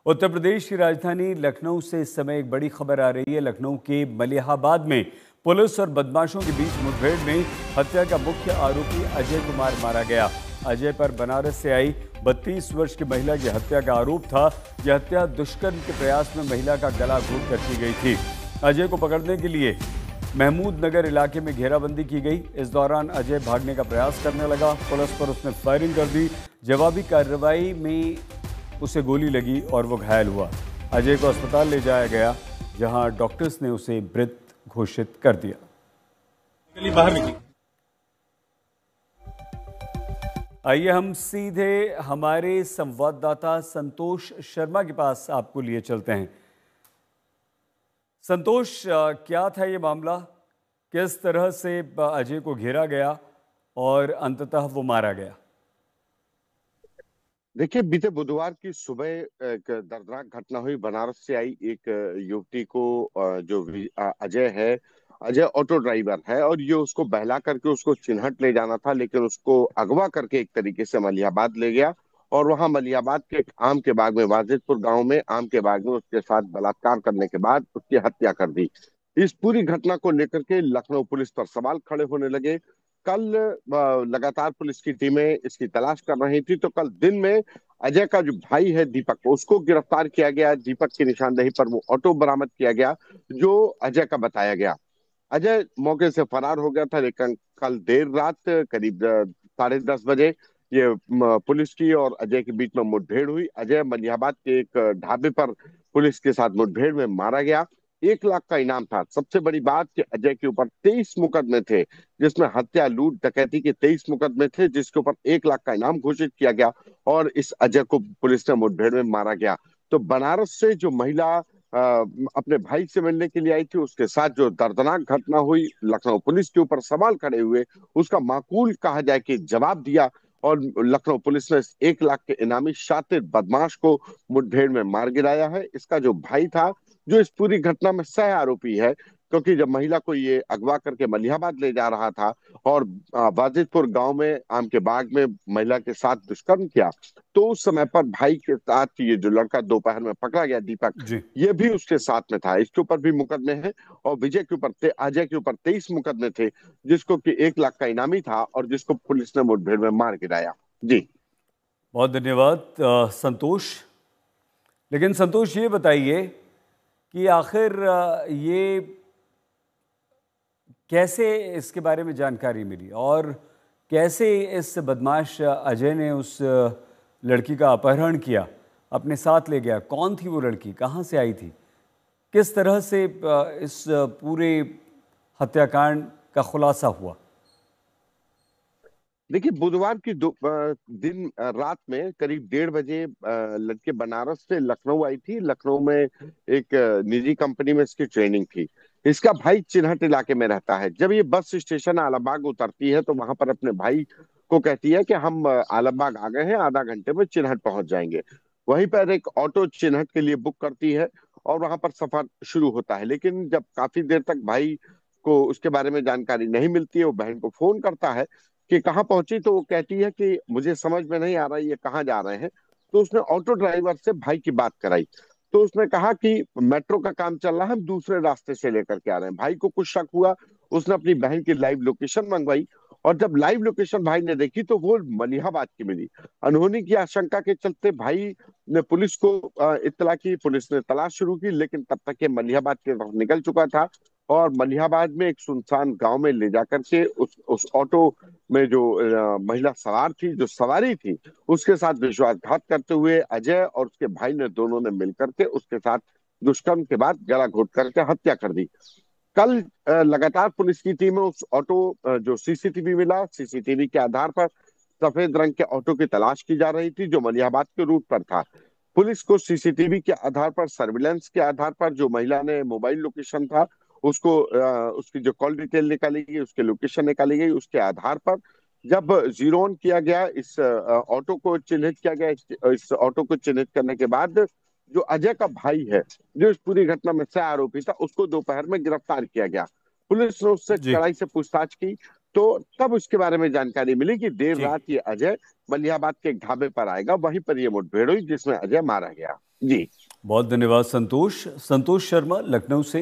उत्तर प्रदेश की राजधानी लखनऊ से इस समय एक बड़ी खबर आ रही है। लखनऊ के मलिहाबाद में पुलिस और बदमाशों के बीच मुठभेड़ में हत्या का मुख्य आरोपी अजय कुमार मारा गया। अजय पर बनारस से आई 32 वर्ष की महिला की हत्या का आरोप था। यह हत्या दुष्कर्म के प्रयास में महिला का गला घोंट कर की गई थी। अजय को पकड़ने के लिए महमूद नगर इलाके में घेराबंदी की गई। इस दौरान अजय भागने का प्रयास करने लगा। पुलिस पर उसने फायरिंग कर दी। जवाबी कार्रवाई में उसे गोली लगी और वो घायल हुआ। अजय को अस्पताल ले जाया गया, जहां डॉक्टर्स ने उसे मृत घोषित कर दिया। बाहर निकली। आइए हम सीधे हमारे संवाददाता संतोष शर्मा के पास आपको लिए चलते हैं। संतोष, क्या था ये मामला? किस तरह से अजय को घेरा गया और अंततः वो मारा गया? देखिए, बीते बुधवार की सुबह एक दर्दनाक घटना हुई। बनारस से आई एक युवती को जो अजय है, अजय ऑटो ड्राइवर है और ये उसको बहला करके उसको चिन्हट ले जाना था, लेकिन उसको अगवा करके एक तरीके से मलिहाबाद ले गया और वहां मलिहाबाद के एक आम के बाग में, वाजिदपुर गांव में आम के बाग में उसके साथ बलात्कार करने के बाद उसकी हत्या कर दी। इस पूरी घटना को लेकर के लखनऊ पुलिस पर सवाल खड़े होने लगे। कल लगातार पुलिस की टीमें इसकी तलाश कर रही थी, तो कल दिन में अजय का जो भाई है दीपक, उसको गिरफ्तार किया गया। दीपक की निशानदेही पर वो ऑटो बरामद किया गया जो अजय का बताया गया। अजय मौके से फरार हो गया था, लेकिन कल देर रात करीब 10:30 बजे ये पुलिस की और अजय के बीच में मुठभेड़ हुई। अजय मलिहाबाद के एक ढाबे पर पुलिस के साथ मुठभेड़ में मारा गया। 1 लाख का इनाम था। सबसे बड़ी बात कि अजय के ऊपर 23 मुकदमे थे, जिसमें हत्या, लूट, डकैती के 23 मुकदमे थे, जिसके ऊपर 1 लाख का इनाम घोषित किया गया और इस अजय को पुलिस ने मुठभेड़ में मारा गया। तो बनारस से जो महिला अपने भाई से मिलने के लिए आई थी, उसके साथ जो दर्दनाक घटना हुई, लखनऊ पुलिस के ऊपर सवाल खड़े हुए, उसका माकूल कहा जाए कि जवाब दिया और लखनऊ पुलिस ने 1 लाख के इनामी शातिर बदमाश को मुठभेड़ में मार गिराया है। इसका जो भाई था, जो इस पूरी घटना में सह आरोपी है, क्योंकि जब महिला को ये अगवा करके मलिहाबाद ले जा रहा था और वाजिदपुर गांव में आम के बाग में महिला के साथ दुष्कर्म किया, तो उस समय पर भाई के साथ ये जो लड़का दोपहर में पकड़ा गया दीपक, ये भी उसके साथ में था। इसके ऊपर भी मुकदमे हैं और विजय के ऊपर, अजय के ऊपर 23 मुकदमे थे, जिसको कि 1 लाख का इनामी था और जिसको पुलिस ने मुठभेड़ में मार गिराया। जी, बहुत धन्यवाद संतोष। लेकिन संतोष, ये बताइए कि आखिर ये कैसे इसके बारे में जानकारी मिली और कैसे इस बदमाश अजय ने उस लड़की का अपहरण किया, अपने साथ ले गया? कौन थी वो लड़की? कहाँ से आई थी? किस तरह से इस पूरे हत्याकांड का खुलासा हुआ? देखिए, बुधवार की दिन रात में करीब 1:30 बजे लड़के बनारस से लखनऊ आई थी। लखनऊ में एक निजी कंपनी में इसकी ट्रेनिंग थी। इसका भाई चिन्हट इलाके में रहता है। जब ये बस स्टेशन आलमबाग उतरती है, तो वहां पर अपने भाई को कहती है कि हम आलमबाग आ गए हैं, आधा घंटे में चिन्हट पहुंच जाएंगे। वहीं पर एक ऑटो चिन्हट के लिए बुक करती है और वहां पर सफर शुरू होता है। लेकिन जब काफी देर तक भाई को उसके बारे में जानकारी नहीं मिलती है, वो बहन को फोन करता है कि कहाँ पहुंची, तो वो कहती है कि मुझे समझ में नहीं आ रहा ये कहाँ जा रहे हैं। तो उसने ऑटो ड्राइवर से भाई की बात कराई, तो उसने कहा कि मेट्रो का काम चल रहा है, हम दूसरे रास्ते से लेकर के आ रहे हैं। भाई को कुछ शक हुआ, उसने अपनी बहन की लाइव लोकेशन मंगवाई और जब लाइव लोकेशन भाई ने देखी तो वो मलिहाबाद की मिली। अनहोनी की आशंका के चलते भाई ने पुलिस को इत्तला की। पुलिस ने तलाश शुरू की, लेकिन तब तक ये मलिहाबाद की तरफ निकल चुका था और मलिहाबाद में एक सुनसान गांव में ले जाकर के उस ऑटो में जो महिला सवार थी, जो सवारी थी, उसके साथ विश्वासघात करते हुए अजय और उसके भाई ने, दोनों ने मिलकर के उसके साथ दुष्कर्म के बाद गला घोट करके हत्या कर दी। कल लगातार पुलिस की टीमें उस ऑटो, जो सीसीटीवी मिला, सीसीटीवी के आधार पर सफेद रंग के ऑटो की तलाश की जा रही थी जो मलिहाबाद के रूट पर था। पुलिस को सीसीटीवी के आधार पर, सर्विलेंस के आधार पर, जो महिला ने मोबाइल लोकेशन था उसको, उसकी जो कॉल डिटेल निकाली गई, उसके लोकेशन निकाली गई, उसके आधार पर जब जीरो ऑन किया गया, इस ऑटो को चिन्हित किया गया। इस ऑटो को चिन्हित करने के बाद जो अजय का भाई है, जो इस पूरी घटना में सह आरोपी था, उसको दोपहर में गिरफ्तार किया गया। पुलिस ने उससे जी कड़ाई से पूछताछ की, तो तब उसके बारे में जानकारी मिली कि देर जी रात ये अजय मलिहाबाद के एक ढाबे पर आएगा, वहीं पर ये मुठभेड़ हुई जिसमें अजय मारा गया। जी। बहुत धन्यवाद संतोष। संतोष शर्मा लखनऊ से।